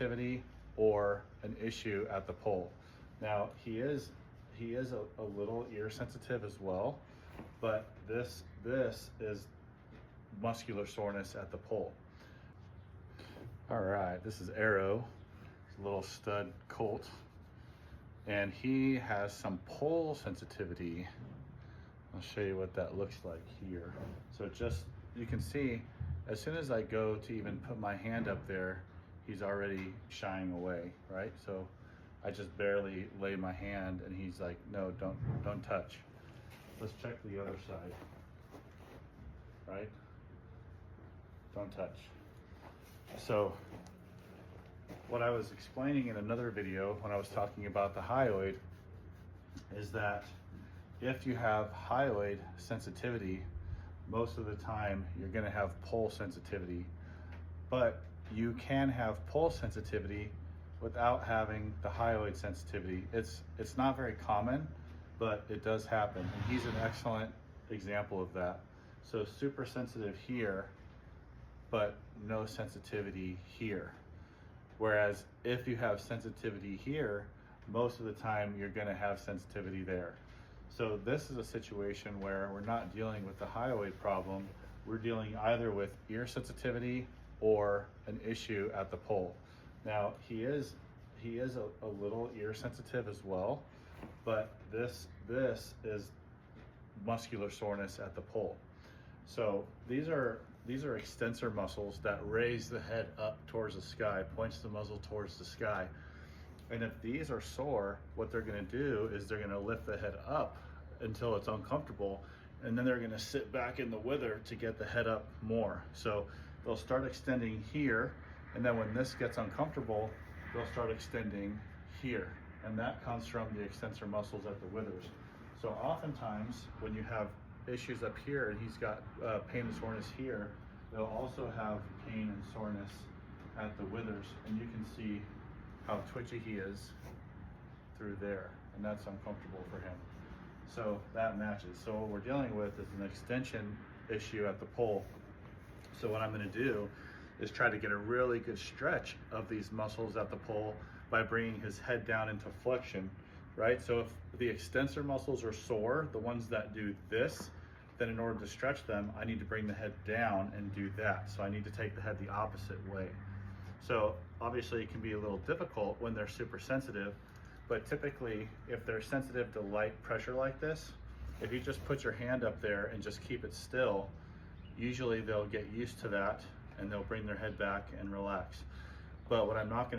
sensitivity or an issue at the pole. Now he is a little ear sensitive as well, but this is muscular soreness at the pole. All right, this is Arrow, a little stud colt, and he has some pole sensitivity. I'll show you what that looks like here. So just, you can see, as soon as I go to even put my hand up there, he's already shying away, right? So I just barely lay my hand and he's like, no, don't touch. Let's check the other side, right? Don't touch. So what I was explaining in another video when I was talking about the hyoid is that if you have hyoid sensitivity, most of the time you're going to have pole sensitivity, but you can have pole sensitivity without having the hyoid sensitivity. It's not very common, but it does happen, and he's an excellent example of that. So super sensitive here, but no sensitivity here. Whereas if you have sensitivity here, most of the time you're going to have sensitivity there. So this is a situation where we're not dealing with the hyoid problem, we're dealing either with ear sensitivity or an issue at the pole. Now he is a little ear sensitive as well, but this is muscular soreness at the pole. So these are extensor muscles that raise the head up towards the sky, points the muzzle towards the sky. And if these are sore, what they're going to do is they're going to lift the head up until it's uncomfortable, and then they're going to sit back in the wither to get the head up more. So they'll start extending here, and then when this gets uncomfortable, they'll start extending here. And that comes from the extensor muscles at the withers. So oftentimes when you have issues up here and he's got pain and soreness here, they'll also have pain and soreness at the withers, and you can see how twitchy he is through there, and that's uncomfortable for him. So that matches. So what we're dealing with is an extension issue at the pole. So what I'm going to do is try to get a really good stretch of these muscles at the pole by bringing his head down into flexion, right? So if the extensor muscles are sore, the ones that do this, then in order to stretch them, I need to bring the head down and do that. So I need to take the head the opposite way. So obviously it can be a little difficult when they're super sensitive, but typically if they're sensitive to light pressure like this, if you just put your hand up there and just keep it still, usually they'll get used to that and they'll bring their head back and relax. But what I'm not going